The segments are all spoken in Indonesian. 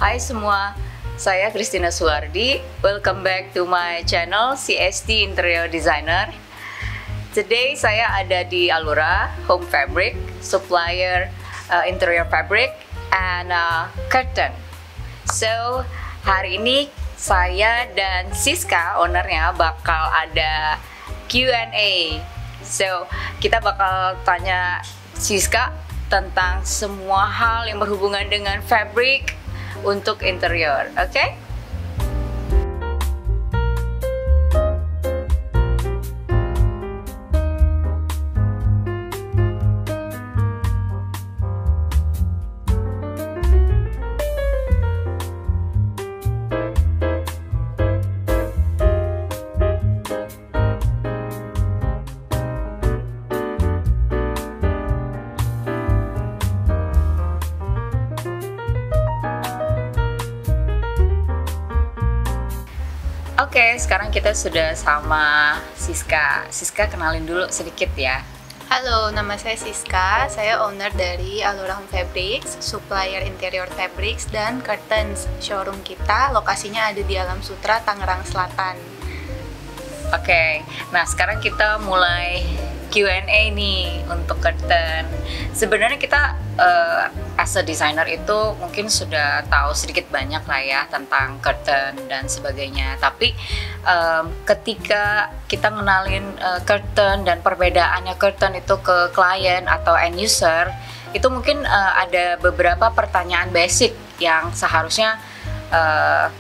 Hai semua, saya Christina Suwardi. Welcome back to my channel CST Interior Designer. Today saya ada di Alura Home Fabric, supplier interior fabric and curtain. So hari ini saya dan Siska, ownernya, bakal ada Q&A. So kita bakal tanya Siska tentang semua hal yang berhubungan dengan fabric untuk interior, oke? Oke, sekarang kita sudah sama Siska. Siska, kenalin dulu sedikit ya. Halo, nama saya Siska. Saya owner dari Alura Home Fabrics, supplier interior fabrics dan curtains. Showroom kita lokasinya ada di Alam Sutra, Tangerang Selatan. Oke, nah sekarang kita mulai Q&A nih untuk curtain. Sebenarnya kita as a designer itu mungkin sudah tahu sedikit banyak lah ya tentang curtain dan sebagainya. Tapi ketika kita ngenalin curtain dan perbedaannya curtain itu ke klien atau end user, itu mungkin ada beberapa pertanyaan basic yang seharusnya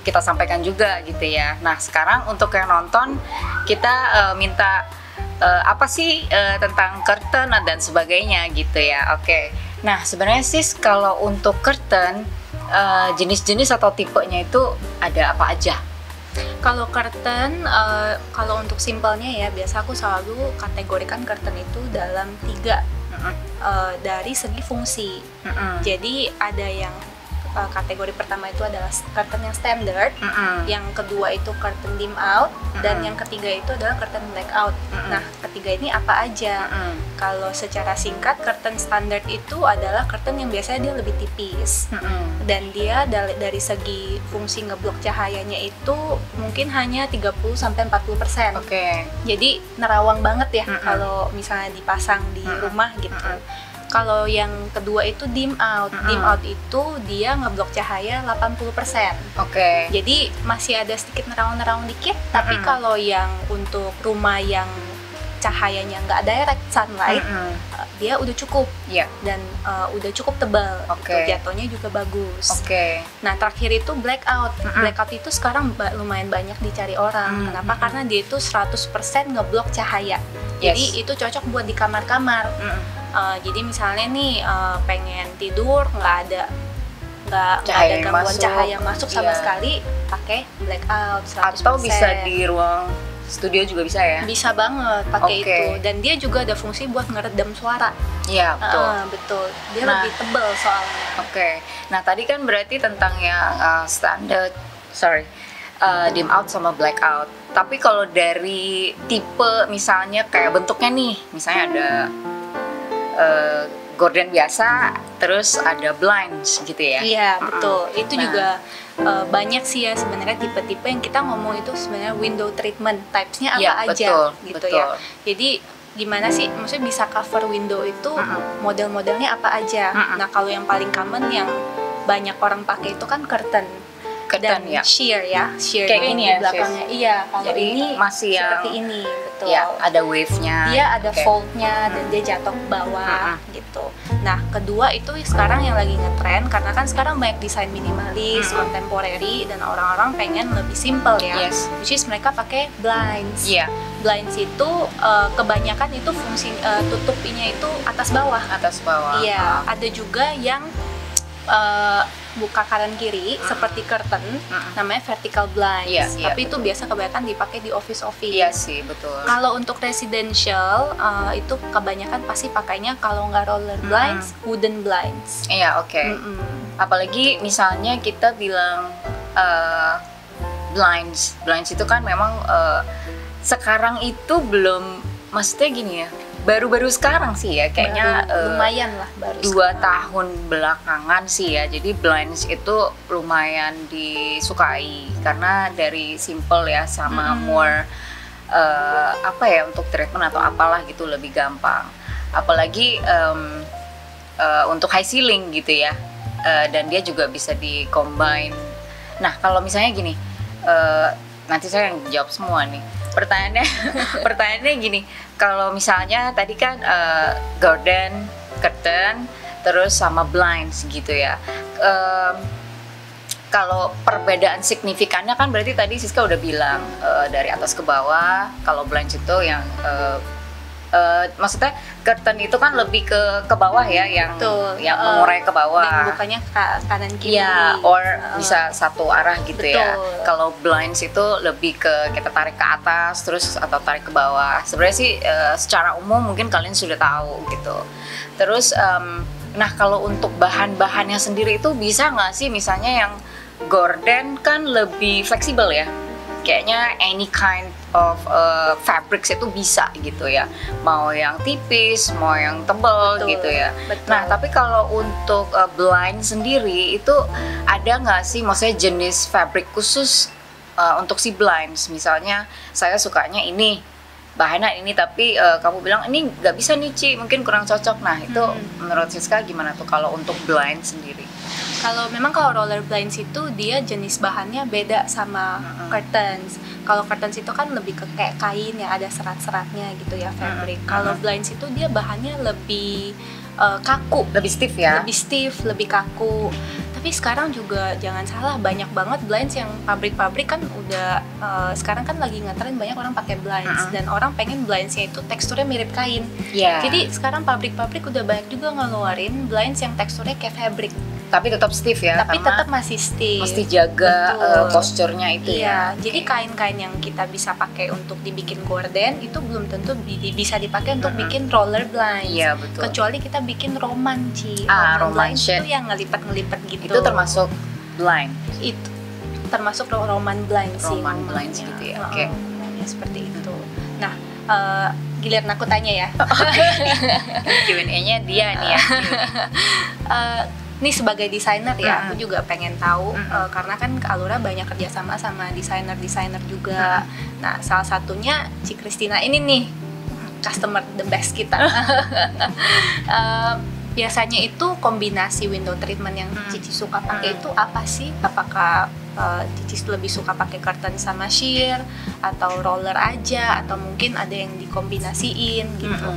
kita sampaikan juga gitu ya. Nah sekarang untuk yang nonton kita minta apa sih tentang curtain dan sebagainya gitu ya. Oke. Nah sebenarnya sis, kalau untuk curtain jenis-jenis atau tipenya itu ada apa aja? Kalau curtain, kalau untuk simpelnya ya, biasa aku selalu kategorikan curtain itu dalam 3 dari segi fungsi. Jadi ada yang kategori pertama itu adalah curtain yang standard, yang kedua itu curtain dim out, dan yang ketiga itu adalah curtain blackout. Nah, ketiga ini apa aja? Kalau secara singkat, curtain standard itu adalah curtain yang biasanya dia lebih tipis, dan dia dari segi fungsi ngeblok cahayanya itu mungkin hanya 30-40%. Jadi nerawang banget ya kalau misalnya dipasang di rumah gitu. Kalau yang kedua itu dim out. Dim out itu dia ngeblok cahaya 80%. Jadi masih ada sedikit nerawang-nerawang dikit, tapi kalau yang untuk rumah yang cahayanya nggak direct sunlight, dia udah cukup dan udah cukup tebal, gitu. Jatuhnya juga bagus. Nah terakhir itu blackout. Blackout itu sekarang lumayan banyak dicari orang. Kenapa? Karena dia itu 100% ngeblok cahaya. Jadi itu cocok buat di kamar-kamar. Jadi misalnya nih pengen tidur nggak ada gangguan cahaya masuk sama sekali, pakai blackout 100%. Atau bisa di ruang studio juga bisa ya? Bisa banget pakai itu, dan dia juga ada fungsi buat ngeredam suara. Iya betul. Betul. Dia lebih tebal soalnya. Nah tadi kan berarti tentang yang standard, dim out sama blackout. Tapi kalau dari tipe misalnya kayak bentuknya nih, misalnya ada gorden biasa, terus ada blinds gitu ya? Iya betul. Itu juga banyak sih ya sebenarnya tipe-tipe yang kita ngomong itu sebenarnya window treatment types-nya apa aja gitu ya. Jadi gimana sih, maksudnya bisa cover window itu model-modelnya apa aja. Nah kalau yang paling common yang banyak orang pakai itu kan curtain dan sheer ya, sheer kayak ini ya, di belakangnya. Iya, kalau jadi ini masih seperti ini, betul. Ya, ada wave-nya. Dia ada fold-nya dan dia jatuh ke bawah gitu. Nah, kedua itu sekarang yang lagi ngetren, karena kan sekarang banyak desain minimalis, contemporary, dan orang-orang pengen lebih simple ya. Which is mereka pakai blinds. Blinds itu kebanyakan itu fungsi tutupinya itu atas bawah. Iya, ada juga yang buka kanan kiri seperti curtain, namanya vertical blinds. Tapi itu biasa kebanyakan dipakai di office. Iya sih, betul. Kalau untuk residential itu kebanyakan pasti pakainya kalau nggak roller blinds, wooden blinds. Iya, apalagi misalnya kita bilang blinds itu kan memang sekarang itu belum, maksudnya gini ya, baru-baru sekarang sih ya kayaknya, lumayan lah baru 2 sekarang. tahun belakangan sih ya. Jadi blinds itu lumayan disukai karena dari simple ya sama more apa ya, untuk treatment atau apalah gitu lebih gampang. Apalagi untuk high ceiling gitu ya. Dan dia juga bisa di-combine. Nah, kalau misalnya gini, nanti saya yang jawab semua nih. Pertanyaannya gini, kalau misalnya tadi kan gorden, curtain, terus sama blinds gitu ya. Kalau perbedaan signifikannya kan berarti tadi Siska udah bilang dari atas ke bawah. Kalau blinds itu yang maksudnya curtain itu kan lebih ke bawah ya, yang mengurai ke bawah. Dan bukanya ke kanan kiri. Iya, or bisa satu arah gitu. Betul. Ya. Kalau blinds itu lebih ke kita tarik ke atas terus atau tarik ke bawah. Sebenarnya sih secara umum mungkin kalian sudah tahu gitu. Terus nah kalau untuk bahan-bahannya sendiri itu bisa nggak sih, misalnya yang gorden kan lebih fleksibel ya, kayaknya any kind of fabrics itu bisa gitu ya, mau yang tipis mau yang tebal gitu ya. Betul. Nah tapi kalau untuk blind sendiri itu ada nggak sih, maksudnya jenis fabric khusus untuk si blinds? Misalnya saya sukanya ini, bahannya ini, tapi kamu bilang ini nggak bisa nih Ci, mungkin kurang cocok. Nah itu menurut Siska gimana tuh kalau untuk blind sendiri? Kalau roller blinds itu dia jenis bahannya beda sama curtains. Kalau curtains itu kan lebih ke kayak kain yang ada serat-seratnya gitu ya, fabric. Kalau blinds itu dia bahannya lebih kaku, lebih stiff ya, lebih stiff, lebih kaku. Tapi sekarang juga jangan salah, banyak banget blinds yang pabrik-pabrik kan udah sekarang kan lagi ngetren banyak orang pakai blinds, dan orang pengen blindsnya itu teksturnya mirip kain. Jadi sekarang pabrik-pabrik udah banyak juga ngeluarin blinds yang teksturnya kayak fabric. Tapi tetap stiff ya, tapi tetap masih stiff. Mesti jaga posturnya itu ya. Jadi kain-kain yang kita bisa pakai untuk dibikin gorden itu belum tentu bisa dipakai untuk bikin roller blinds. Iya, betul. Kecuali kita bikin roman, Ci. Roman blinds itu yang ngelipat-ngelipat gitu. Itu termasuk blind? Itu termasuk roman blind sih. Roman blinds gitu ya. Oke. Seperti itu. Nah, giliran aku tanya ya. Q&A-nya dia nih ya. Ini sebagai desainer ya, aku juga pengen tahu karena kan Kak Alura banyak kerjasama sama desainer juga. Nah, salah satunya Ci Christina ini nih, customer the best kita. Biasanya itu kombinasi window treatment yang Cici suka pakai itu apa sih? Apakah Cici lebih suka pakai curtain sama sheer atau roller aja, atau mungkin ada yang dikombinasiin gitu?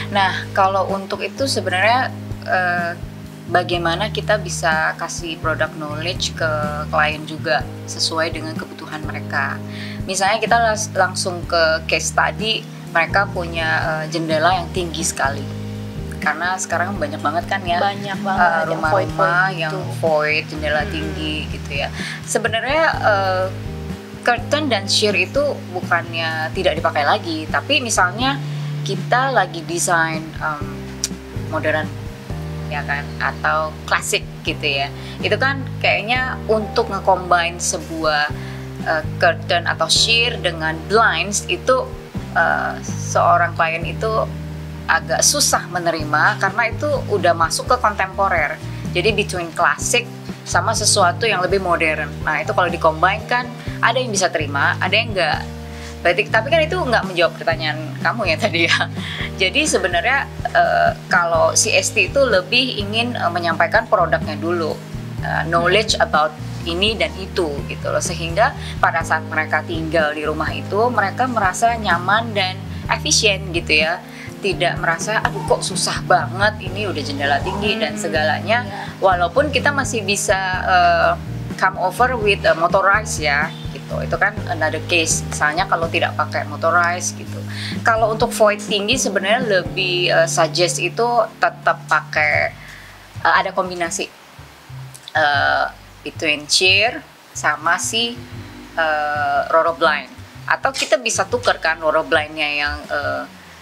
Nah, kalau untuk itu sebenarnya bagaimana kita bisa kasih product knowledge ke klien juga sesuai dengan kebutuhan mereka. Misalnya kita langsung ke case study, mereka punya jendela yang tinggi sekali. Karena sekarang banyak banget kan ya, rumah-rumah yang void, jendela tinggi gitu ya. Sebenarnya curtain dan sheer itu bukannya tidak dipakai lagi, tapi misalnya kita lagi desain modern ya kan, atau klasik gitu ya, itu kan kayaknya untuk nge-combine sebuah curtain atau sheer dengan blinds itu seorang klien itu agak susah menerima karena itu udah masuk ke kontemporer. Jadi between klasik sama sesuatu yang lebih modern. Nah itu kalau di-combine kan ada yang bisa terima, ada yang enggak. Tapi kan itu nggak menjawab pertanyaan kamu ya tadi ya. Jadi sebenarnya kalau CST itu lebih ingin menyampaikan produknya dulu, knowledge about ini dan itu gitu loh, sehingga pada saat mereka tinggal di rumah itu mereka merasa nyaman dan efisien gitu ya, tidak merasa aduh kok susah banget ini udah jendela tinggi dan segalanya. Walaupun kita masih bisa come over with motorized ya. Itu kan another case, misalnya kalau tidak pakai motorized gitu. Kalau untuk void tinggi sebenarnya lebih suggest itu tetap pakai ada kombinasi between sheer sama si roller blind, atau kita bisa tukar kan roller blindnya yang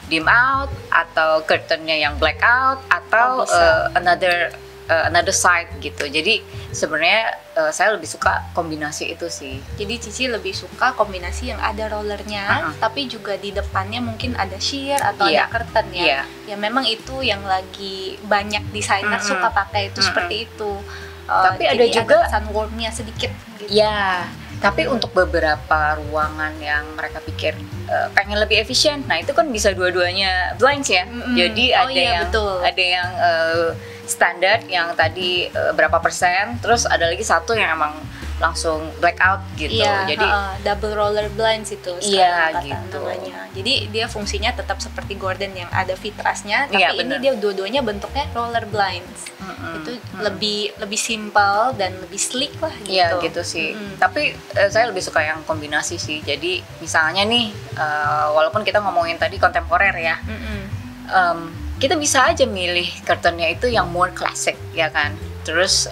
dim out atau curtainnya yang black out, atau another another side gitu. Jadi sebenarnya saya lebih suka kombinasi itu sih. Jadi Cici lebih suka kombinasi yang ada rollernya, tapi juga di depannya mungkin ada sheer atau ada curtain ya. Ya memang itu yang lagi banyak desainer suka pakai itu seperti itu. Tapi ada juga sunwormnya sedikit gitu. Ya, tapi untuk beberapa ruangan yang mereka pikir pengen lebih efisien, nah itu kan bisa dua-duanya blinds ya. Jadi ada yang standar yang tadi berapa persen, terus ada lagi satu yang emang langsung blackout gitu. Jadi double roller blinds itu gitu. namanya. Jadi dia fungsinya tetap seperti Gordon yang ada vitrasnya, tapi ini dia dua-duanya bentuknya roller blinds. Itu lebih simpel dan lebih sleek lah gitu. Iya gitu sih. Tapi saya lebih suka yang kombinasi sih. Jadi misalnya nih walaupun kita ngomongin tadi kontemporer ya. Kita bisa aja milih curtainnya itu yang more classic ya kan. Terus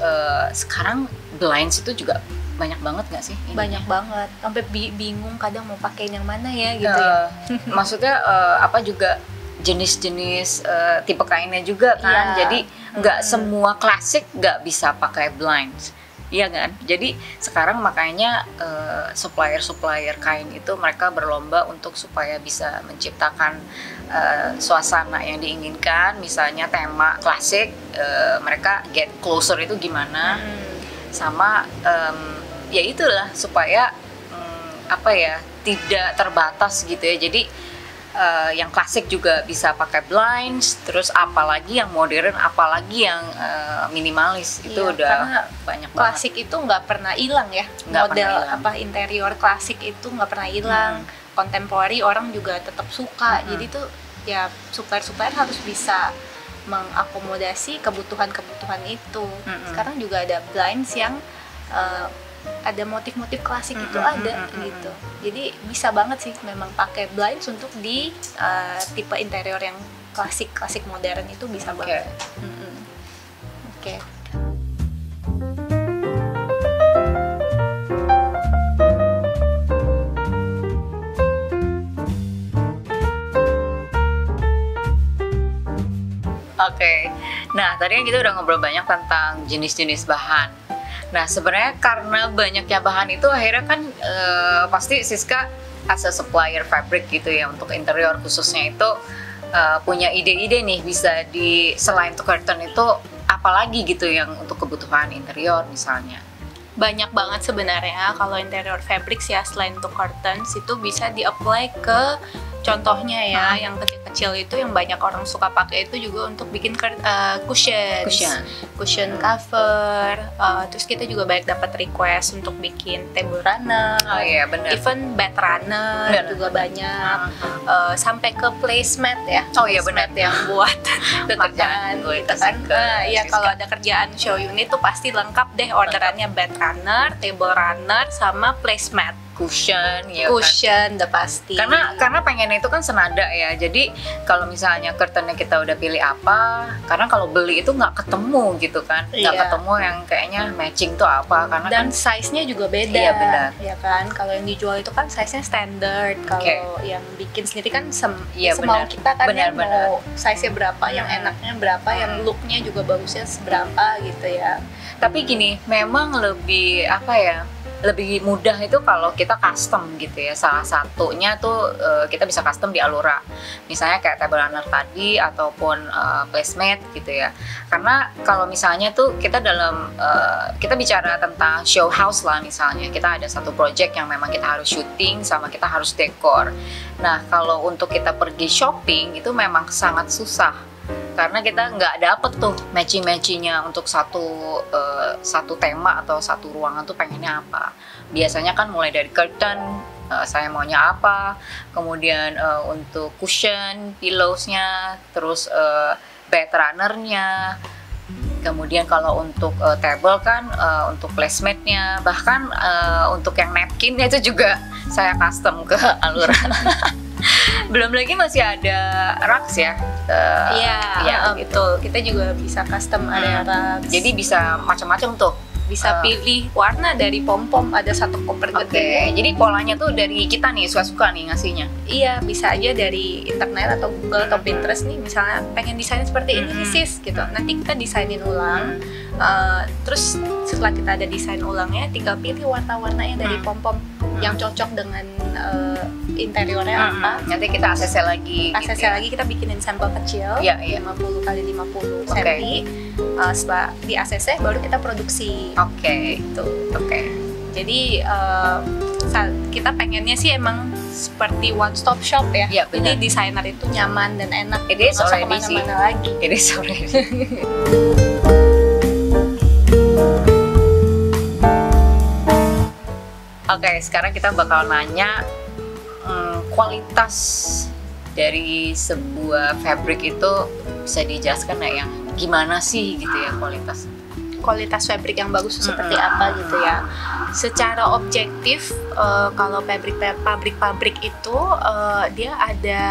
sekarang blinds itu juga banyak banget nggak sih? Banyak banget, sampai bingung kadang mau pakai yang mana ya gitu ya. Maksudnya apa juga jenis-jenis tipe kainnya juga kan. Jadi nggak semua klasik nggak bisa pakai blinds. Iya kan? Jadi sekarang makanya supplier kain itu mereka berlomba untuk supaya bisa menciptakan suasana yang diinginkan. Misalnya tema klasik, mereka get closer itu gimana? Sama ya itulah supaya tidak terbatas gitu ya. Jadi yang klasik juga bisa pakai blinds, terus apalagi yang modern, apalagi yang minimalis itu udah banyak banget. Klasik itu nggak pernah hilang ya, model interior klasik itu nggak pernah hilang. Contemporary orang juga tetap suka. Jadi tuh ya supplier harus bisa mengakomodasi kebutuhan itu. Sekarang juga ada blinds yang ada motif-motif klasik itu ada gitu. Jadi bisa banget sih memang pakai blinds untuk di tipe interior yang klasik modern itu bisa banget. Oke. Oke, nah tadi kan kita udah ngobrol banyak tentang jenis-jenis bahan. Nah sebenarnya karena banyaknya bahan itu akhirnya kan pasti Siska as a supplier fabric gitu ya untuk interior khususnya itu punya ide-ide nih bisa selain untuk curtain itu apalagi gitu yang untuk kebutuhan interior misalnya. Banyak banget sebenarnya kalau interior fabrics ya, selain untuk curtains itu bisa di-apply ke contohnya ya, yang kecil-kecil itu yang banyak orang suka pakai itu juga untuk bikin cushion cover. Terus kita juga banyak dapat request untuk bikin table runner, even bed runner juga banyak, sampai ke placemat ya. Benar yang buat makan gitu kan. Ya kalau ada kerjaan show unit tuh pasti lengkap deh orderannya, bed runner, table runner, sama placemat. Cushion udah pasti. Karena pengen itu kan senada ya. Jadi kalau misalnya curtainnya kita udah pilih apa, karena kalau beli itu nggak ketemu gitu kan, nggak ketemu yang kayaknya matching tuh apa, karena dan size-nya juga beda. Iya benar. Ya kan, kalau yang dijual itu kan size-nya standard. Kalau yang bikin sendiri kan semau kita kan mau size-nya berapa, yang enaknya berapa, yang look-nya juga bagusnya seberapa gitu ya. Tapi gini, memang lebih lebih mudah itu kalau kita custom gitu ya. Salah satunya tuh kita bisa custom di Alura, misalnya kayak table runner tadi ataupun placemat gitu ya. Karena kalau misalnya tuh kita kita bicara tentang show house lah, misalnya kita ada satu project yang memang kita harus syuting sama kita harus dekor. Nah kalau untuk kita pergi shopping itu memang sangat susah, karena kita nggak dapet tuh matching-matchingnya untuk satu tema atau satu ruangan tuh pengennya apa. Biasanya kan mulai dari curtain, saya maunya apa, kemudian untuk cushion, pillowsnya, terus bed runnernya, kemudian kalau untuk table kan untuk placematnya, bahkan untuk yang napkinnya itu juga saya custom ke Alura. Belum lagi masih ada rugs ya. Iya, betul. Kita juga bisa custom area rugs. Jadi bisa macam-macam tuh bisa pilih warna dari pom-pom, ada satu koper gede. Jadi polanya tuh dari kita nih suka-suka nih ngasihnya. Iya, bisa aja dari internet atau Google atau Pinterest nih, misalnya pengen desain seperti ini nih sis gitu. Nanti kita desainin ulang. Terus setelah kita ada desain ulangnya, tinggal pilih warna-warnanya dari pom-pom yang cocok dengan interiornya apa. Nanti kita ACC lagi. ACC lagi, kita bikinin sampel kecil, 50 kali 50 cm. Setelah di ACC baru kita produksi. Gitu. Jadi kita pengennya sih emang seperti one stop shop ya. Jadi desainer itu nyaman dan enak. It is already kemana-mana lagi. It is already. Sekarang kita bakal nanya kualitas dari sebuah fabric itu bisa dijelaskan nggak, yang gimana sih gitu ya kualitas fabric yang bagus seperti apa gitu ya. Secara objektif kalau pabrik itu dia ada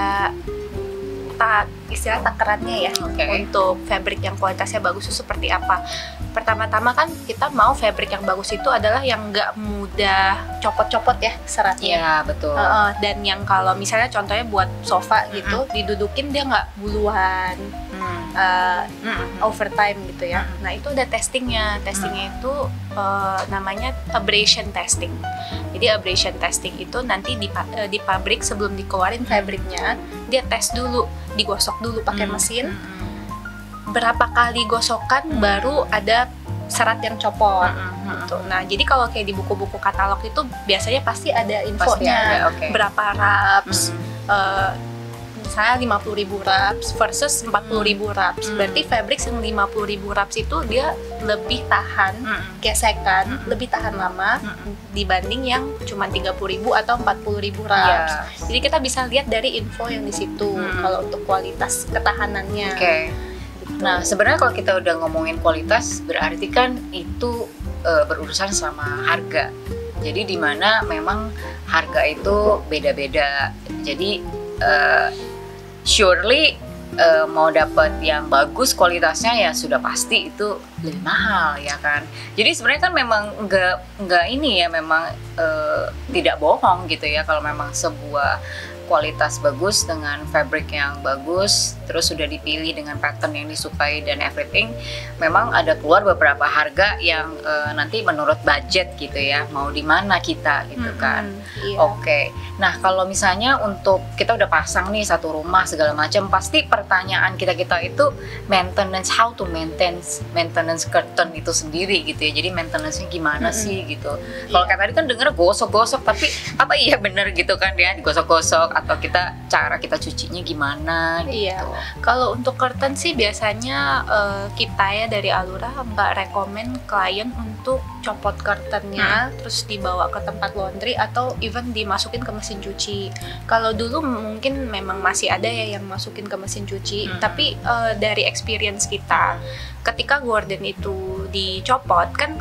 istilah takarannya ya untuk fabric yang kualitasnya bagus itu seperti apa. Pertama-tama kan kita mau fabric yang bagus itu adalah yang nggak mudah copot-copot ya seratnya. Iya betul. Dan yang kalau misalnya contohnya buat sofa gitu, didudukin dia nggak buluan, overtime gitu ya. Nah itu ada testingnya. Testingnya itu namanya abrasion testing. Jadi abrasion testing itu nanti di pabrik sebelum dikeluarin fabricnya, dia tes dulu, digosok dulu pakai mesin. Berapa kali gosokan baru ada serat yang copot gitu. Nah jadi kalau kayak di buku-buku katalog itu biasanya pasti ada infonya, berapa raps, misalnya 50.000 raps versus 40.000 raps. Berarti fabric yang 50.000 raps itu dia lebih tahan gesekan, lebih tahan lama dibanding yang cuma 30.000 atau 40.000 raps. Jadi kita bisa lihat dari info yang di situ kalau untuk kualitas ketahanannya. Nah sebenarnya kalau kita udah ngomongin kualitas, berarti kan itu berurusan sama harga. Jadi dimana memang harga itu beda-beda. Jadi surely mau dapat yang bagus kualitasnya ya sudah pasti itu lebih mahal ya kan. Jadi sebenarnya kan memang nggak ini ya, memang tidak bohong gitu ya kalau memang sebuah kualitas bagus dengan fabric yang bagus, terus sudah dipilih dengan pattern yang disukai dan everything, memang ada keluar beberapa harga yang nanti menurut budget gitu ya, mau di mana kita gitu kan. Nah kalau misalnya untuk kita udah pasang nih satu rumah segala macam, pasti pertanyaan kita itu maintenance, how to maintenance curtain itu sendiri gitu ya. Jadi maintenance-nya gimana sih gitu. Kalau kayak tadi kan denger gosok-gosok, tapi apa iya bener gitu kan ya, digosok-gosok atau cara kita cucinya gimana gitu. Kalau untuk curtain sih biasanya kita ya dari Alura nggak rekomen klien untuk copot curtainnya terus dibawa ke tempat laundry atau even dimasukin ke mesin cuci. Kalau dulu mungkin memang masih ada ya yang masukin ke mesin cuci, tapi dari experience kita ketika gorden itu dicopot kan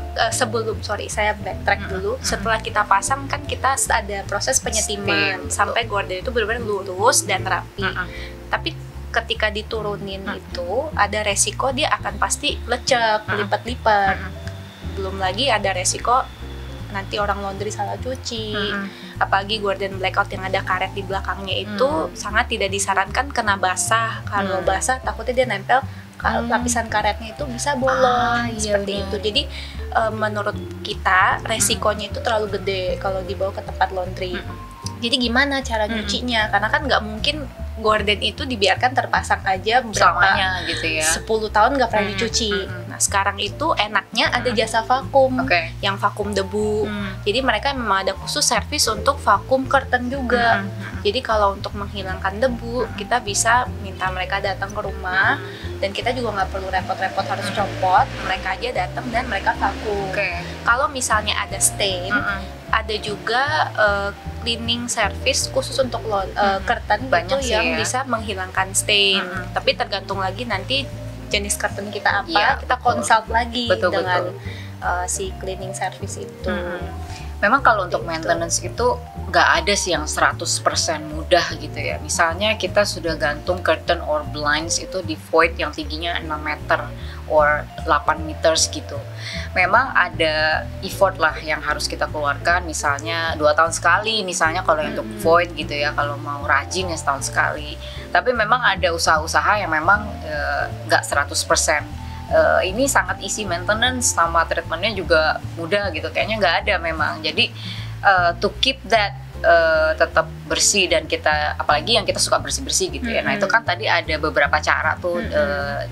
saya backtrack dulu. Setelah kita pasang kan kita ada proses penyetiman sampai gorden itu benar-benar lurus dan rapi. Tapi ketika diturunin itu ada resiko dia akan pasti lecek, lipat-lipat. Belum lagi ada resiko nanti orang laundry salah cuci. Apalagi gorden blackout yang ada karet di belakangnya itu sangat tidak disarankan kena basah. Kalau basah takutnya dia nempel, lapisan karetnya itu bisa bolong seperti itu. Jadi menurut kita resikonya itu terlalu gede kalau dibawa ke tempat laundry. Jadi gimana cara nyucinya? Karena kan nggak mungkin gorden itu dibiarkan terpasang aja selamanya gitu ya, 10 tahun nggak pernah dicuci. Nah sekarang itu enaknya ada jasa vakum yang vakum debu. Jadi mereka memang ada khusus servis untuk vakum curtain juga. Jadi kalau untuk menghilangkan debu kita bisa minta mereka datang ke rumah dan kita juga nggak perlu repot-repot harus copot, mereka aja datang dan mereka vakum. Kalau misalnya ada stain, ada juga cleaning service khusus untuk curtain itu yang bisa menghilangkan stain. Tapi tergantung lagi nanti jenis curtain kita apa, kita consult lagi dengan si cleaning service itu. Memang kalau untuk maintenance itu nggak ada sih yang 100% mudah gitu ya. Misalnya kita sudah gantung curtain or blinds itu di void yang tingginya 6 meter or 8 meters gitu. Memang ada effort lah yang harus kita keluarkan, misalnya 2 tahun sekali misalnya kalau untuk void gitu ya, kalau mau rajin ya setahun sekali. Tapi memang ada usaha-usaha yang memang nggak 100%. Ini sangat easy maintenance, sama treatmentnya juga mudah gitu, kayaknya nggak ada memang. Jadi to keep that tetap bersih, dan kita apalagi yang kita suka bersih-bersih gitu ya. Nah itu kan tadi ada beberapa cara tuh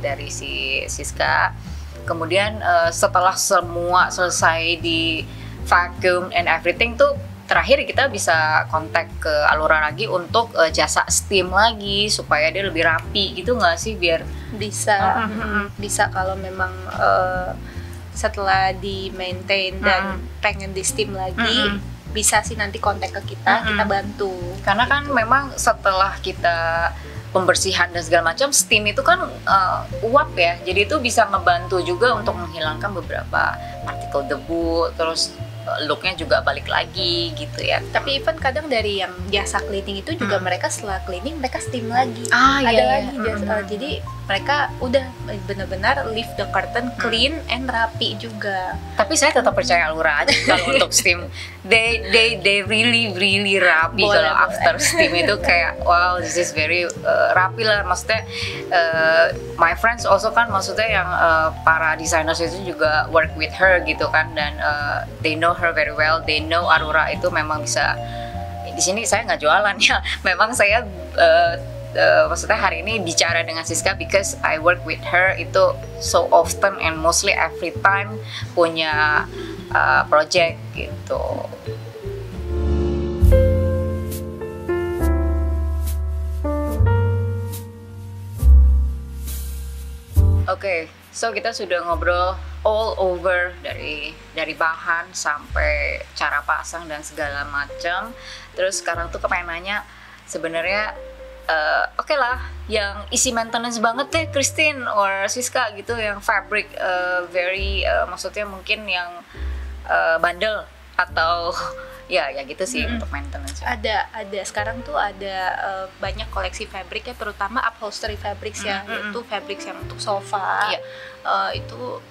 dari si Siska. Kemudian setelah semua selesai di vacuum and everything tuh, terakhir kita bisa kontak ke Alura lagi untuk jasa steam lagi supaya dia lebih rapi gitu nggak sih, biar bisa bisa kalau memang setelah di maintain dan pengen di steam lagi, bisa sih nanti kontak ke kita, kita bantu. Karena kan memang setelah kita pembersihan dan segala macam, steam itu kan uap ya, jadi itu bisa ngebantu juga untuk menghilangkan beberapa partikel debu, terus looknya juga balik lagi gitu ya. Tapi even kadang dari yang jasa cleaning itu juga mereka setelah cleaning mereka steam lagi. Ada lagi jasa, jadi mereka udah benar-benar leave the curtain clean and rapi juga. Tapi saya tetap percaya Alura aja kalau untuk steam. They really rapi kalau after steam itu kayak wow, this is very rapi lah. Maksudnya my friends also kan, maksudnya yang para designers itu juga work with her gitu kan, dan they know her very well. They know Alura itu memang bisa. Di sini saya nggak jualan ya. Memang saya maksudnya hari ini bicara dengan Siska because I work with her itu so often and mostly every time punya project gitu. Oke, so kita sudah ngobrol all over dari bahan sampai cara pasang dan segala macam. Terus sekarang tuh kepengen nanya, sebenarnya oke lah, yang isi maintenance banget deh Christine or Siska gitu, yang fabric very maksudnya mungkin yang bandel atau ya gitu sih untuk maintenance. Ada sekarang tuh ada banyak koleksi fabric ya, terutama upholstery fabrics ya, yaitu fabrics yang untuk sofa. Itu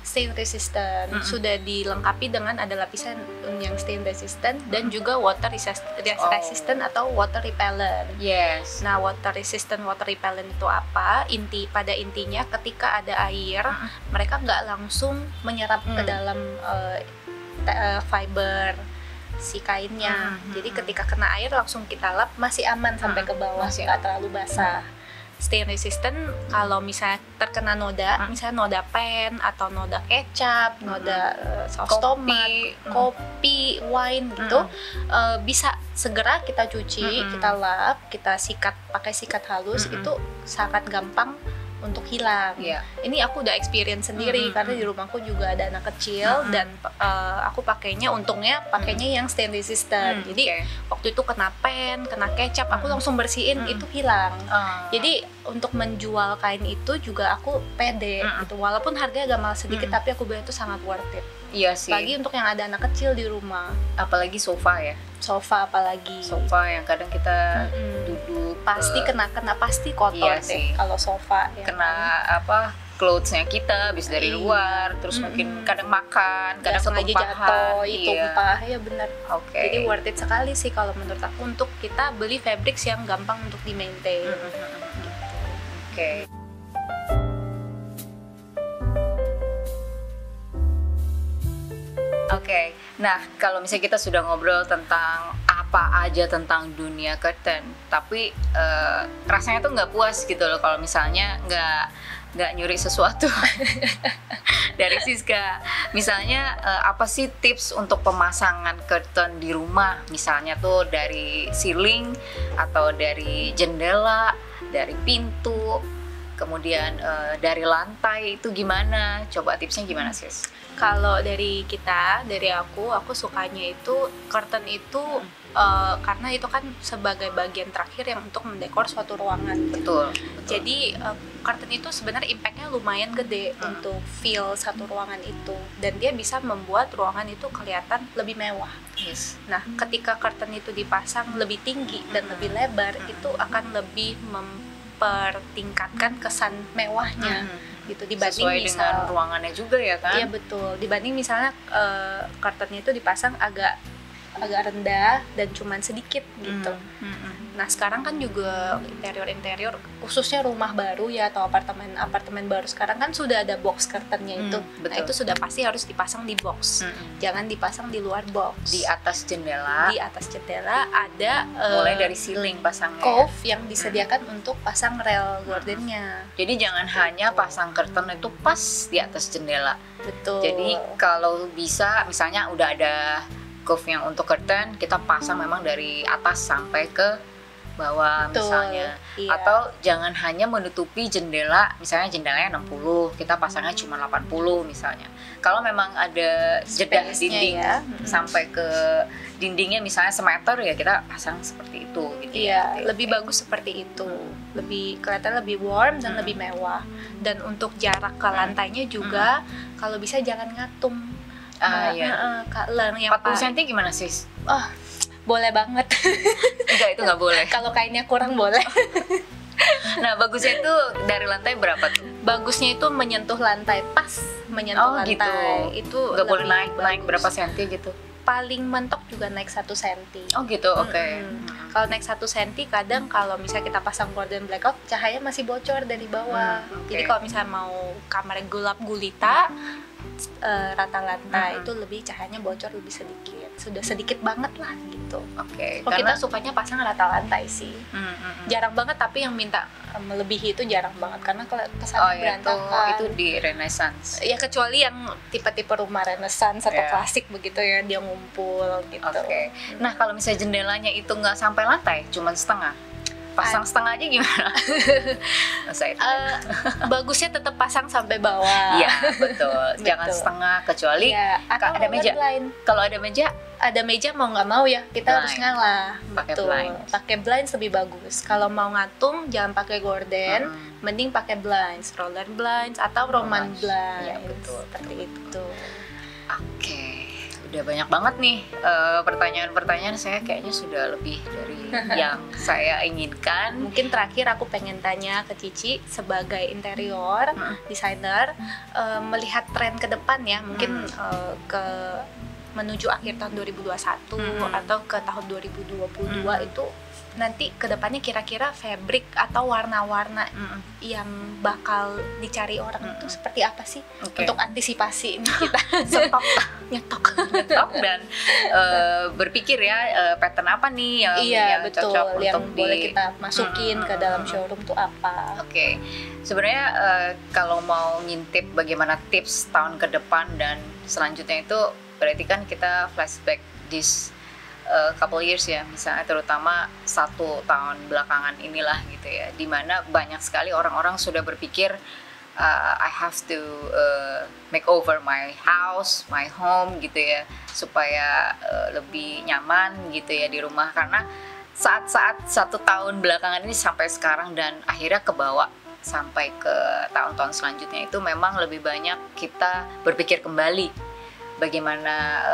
stain resistant, sudah dilengkapi dengan ada lapisan yang stain resistant dan juga water resistant atau water repellent. Yes. Nah, water resistant, water repellent itu apa? Pada intinya ketika ada air, mereka nggak langsung menyerap ke dalam fiber si kainnya. Jadi ketika kena air langsung kita lap, masih aman sampai ke bawah, nggak terlalu basah. Stain resistant kalau misalnya terkena noda, misalnya noda pen atau noda kecap, noda saus tomat, kopi, wine gitu, bisa segera kita cuci, kita lap, kita sikat pakai sikat halus, itu sangat gampang untuk hilang. Ini aku udah experience sendiri karena di rumahku juga ada anak kecil dan aku untungnya pakainya yang stain resistant. Jadi waktu itu kena pen, kena kecap, aku langsung bersihin, itu hilang. Jadi untuk menjual kain itu juga aku pede gitu. Walaupun harganya agak mahal sedikit, tapi aku bilang itu sangat worth it. Iya sih. Apalagi untuk yang ada anak kecil di rumah. Apalagi sofa ya. Sofa apalagi. Sofa yang kadang kita duduk pasti kena pasti kotor deh kalau sofa ya. Kena clothes-nya kita habis dari luar, terus mungkin kadang makan, kadang sengaja jatuh, tumpah, ya benar. Jadi worth it sekali sih kalau menurut aku untuk kita beli fabrics yang gampang untuk di-maintain. Oke, nah kalau misalnya kita sudah ngobrol tentang apa aja tentang dunia curtain, tapi rasanya tuh nggak puas gitu loh kalau misalnya nggak nyuri sesuatu dari Siska. Misalnya apa sih tips untuk pemasangan curtain di rumah? Misalnya tuh dari ceiling atau dari jendela, dari pintu, Kemudian dari lantai itu gimana? Coba tipsnya gimana, Sis? Kalau dari aku sukanya itu curtain itu karena itu kan sebagai bagian terakhir yang untuk mendekor suatu ruangan. Betul. Jadi curtain itu sebenarnya impactnya lumayan gede untuk feel satu ruangan itu, dan dia bisa membuat ruangan itu kelihatan lebih mewah. Yes. Nah, ketika curtain itu dipasang lebih tinggi dan lebih lebar, itu akan lebih mempertingkatkan kesan mewahnya. Gitu dibanding sesuai dengan ruangannya juga ya kan? Iya betul. Dibanding misalnya curtainnya itu dipasang agak rendah dan cuman sedikit gitu. Nah, sekarang kan juga interior khususnya rumah baru ya atau apartemen baru sekarang kan sudah ada box curtainnya itu. Nah, itu sudah pasti harus dipasang di box. Jangan dipasang di luar box. Di atas jendela ada mulai dari ceiling pasangnya. Cove yang disediakan untuk pasang rail gordonnya. Jadi jangan hanya pasang curtain itu pas di atas jendela. Betul. Jadi kalau bisa misalnya udah ada cove yang untuk curtain, kita pasang memang dari atas sampai ke bawah. Betul, misalnya. Iya. Atau jangan hanya menutupi jendela, misalnya jendelanya 60, kita pasangnya cuma 80 misalnya. Kalau memang ada jeda dinding ya, sampai ke dindingnya misalnya semeter, ya kita pasang seperti itu gitu. Iya, lebih bagus seperti itu. Lebih kelihatan lebih warm dan lebih mewah. Dan untuk jarak ke lantainya juga kalau bisa jangan ngatung. Iya. 40 cm gimana, Sis? Boleh banget. Enggak, itu nggak boleh. Kalau kainnya kurang boleh. Nah, bagusnya itu dari lantai berapa tuh? Bagusnya itu menyentuh lantai, pas menyentuh lantai. Gitu. Itu nggak boleh naik berapa senti gitu? Paling mentok juga naik 1 senti. Oh gitu, oke. Kalau naik 1 senti kadang kalau misalnya kita pasang gordon blackout, cahaya masih bocor dari bawah. Jadi kalau misalnya mau kamarnya gelap gulita, rata lantai itu lebih cahayanya bocor lebih sedikit, sudah sedikit banget lah gitu. Karena kita sukanya pasang rata lantai sih. Jarang banget, tapi yang minta melebihi itu jarang banget karena kesannya berantakan. Itu di Renaissance. Ya kecuali yang tipe-tipe rumah Renaissance atau klasik begitu ya, dia ngumpul gitu. Nah, kalau misalnya jendelanya itu nggak sampai lantai, cuma setengah, pasang setengah aja gimana? Bagusnya tetap pasang sampai bawah. Iya, betul. Jangan setengah, kecuali atau ada meja. Kalau ada meja mau nggak mau ya kita harus ngalah. Pakai blinds lebih bagus. Kalau mau ngatung jangan pakai gorden, mending pakai blinds, roller blinds atau roman blinds. Iya, betul. Seperti itu. Oke. Udah banyak banget nih pertanyaan-pertanyaan, saya kayaknya sudah lebih dari yang saya inginkan. Mungkin terakhir aku pengen tanya ke Cici sebagai interior designer, melihat tren ke depan ya, mungkin menuju akhir tahun 2021 atau ke tahun 2022 itu nanti kedepannya kira-kira fabric atau warna-warna yang bakal dicari orang itu seperti apa sih untuk antisipasi ini kita nyetok dan berpikir ya pattern apa nih yang cocok yang untuk boleh kita masukin ke dalam showroom tuh apa. Sebenarnya kalau mau ngintip bagaimana tips tahun ke depan dan selanjutnya itu berarti kan kita flashback this couple years ya, misalnya terutama 1 tahun belakangan inilah gitu ya, dimana banyak sekali orang-orang sudah berpikir I have to make over my house, my home gitu ya, supaya lebih nyaman gitu ya di rumah, karena saat-saat 1 tahun belakangan ini sampai sekarang dan akhirnya kebawa sampai ke tahun-tahun selanjutnya itu memang lebih banyak kita berpikir kembali bagaimana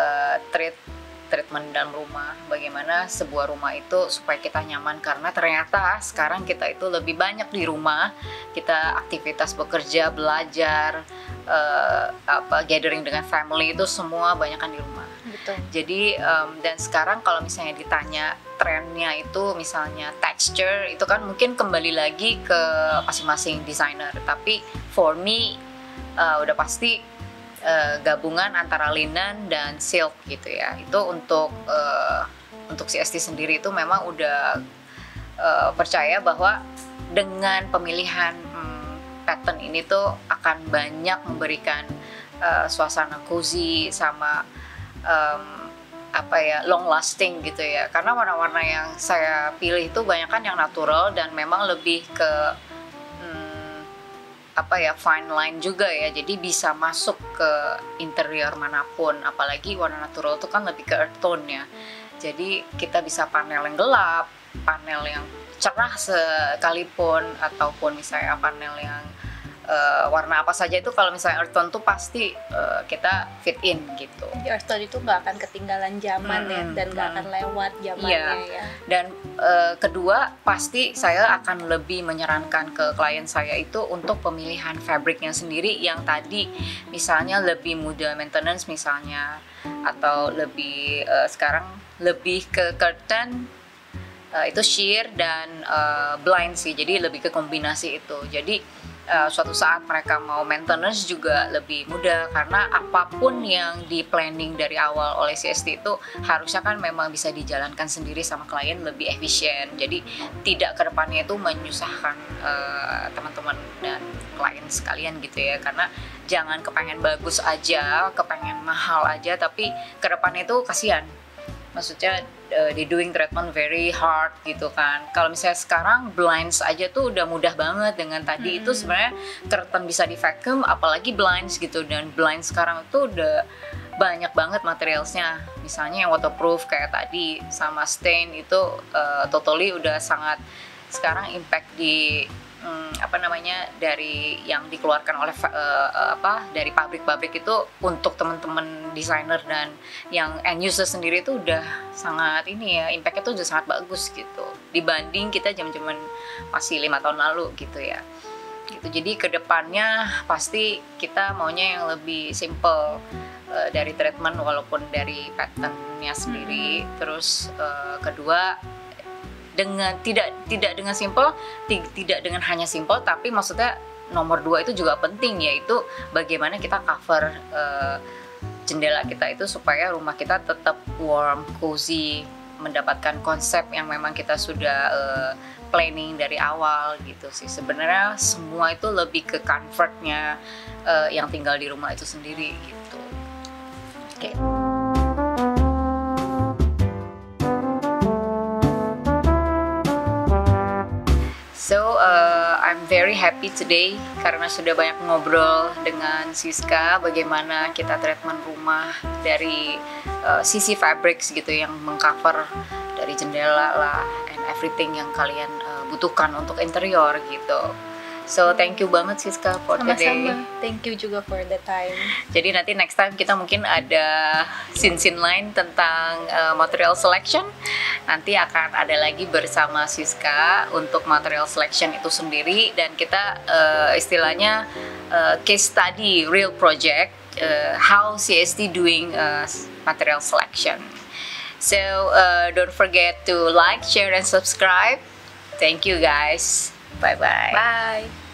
treatment dalam rumah, bagaimana sebuah rumah itu supaya kita nyaman, karena ternyata sekarang kita itu lebih banyak di rumah, kita aktivitas bekerja, belajar, gathering dengan family itu semua banyakan di rumah. Betul. Jadi dan sekarang kalau misalnya ditanya trennya itu misalnya texture, itu kan mungkin kembali lagi ke masing-masing desainer, tapi for me udah pasti gabungan antara linen dan silk gitu ya. Itu untuk CST sendiri itu memang udah percaya bahwa dengan pemilihan pattern ini tuh akan banyak memberikan suasana cozy sama long lasting gitu ya. Karena warna-warna yang saya pilih itu banyak kan yang natural dan memang lebih ke apa ya, fine line juga ya, jadi bisa masuk ke interior manapun, apalagi warna natural itu kan lebih ke earth tone ya, jadi kita bisa panel yang gelap, panel yang cerah sekalipun, ataupun misalnya panel yang warna apa saja, itu kalau misalnya earth tone tuh pasti kita fit in gitu. Jadi earth tone itu nggak akan ketinggalan zaman ya, dan nggak akan lewat zamannya ya. Dan kedua, pasti saya akan lebih menyarankan ke klien saya itu untuk pemilihan fabriknya sendiri yang tadi misalnya lebih mudah maintenance misalnya, atau lebih sekarang lebih ke curtain, itu sheer dan blind sih, jadi lebih ke kombinasi itu. Jadi suatu saat mereka mau maintenance juga lebih mudah, karena apapun yang di planning dari awal oleh CST itu harusnya kan memang bisa dijalankan sendiri sama klien lebih efisien, jadi tidak ke depannya itu menyusahkan teman-teman dan klien sekalian gitu ya, karena jangan kepengen bagus aja, kepengen mahal aja, tapi ke depannya itu kasihan. Maksudnya di doing treatment very hard gitu kan. Kalau misalnya sekarang blinds aja tuh udah mudah banget dengan tadi itu sebenarnya curtain bisa di vacuum, apalagi blinds gitu, dan blinds sekarang itu udah banyak banget materialsnya. Misalnya yang waterproof kayak tadi sama stain itu totally udah sangat sekarang impact di dari yang dikeluarkan oleh dari pabrik-pabrik itu untuk teman-teman desainer dan yang end user sendiri itu udah sangat impactnya tuh udah sangat bagus gitu dibanding kita zaman masih 5 tahun lalu gitu ya gitu. Jadi kedepannya pasti kita maunya yang lebih simple dari treatment walaupun dari patternnya sendiri. Terus kedua, dengan tidak dengan simple, tidak dengan hanya simple, tapi maksudnya nomor 2 itu juga penting, yaitu bagaimana kita cover jendela kita itu supaya rumah kita tetap warm, cozy, mendapatkan konsep yang memang kita sudah planning dari awal gitu sih. Sebenarnya semua itu lebih ke comfortnya yang tinggal di rumah itu sendiri gitu. Oke. So I'm very happy today karena sudah banyak ngobrol dengan Siska bagaimana kita treatment rumah dari sisi fabrics gitu yang mengcover dari jendela lah and everything yang kalian butuhkan untuk interior gitu. So thank you banget Siska for today. Sama-sama. Thank you juga for the time. Jadi nanti next time kita mungkin ada scene lain tentang material selection. Nanti akan ada lagi bersama Siska untuk material selection itu sendiri, dan kita istilahnya case study real project how CST doing material selection. So don't forget to like, share, and subscribe. Thank you guys. Bye-bye. Bye.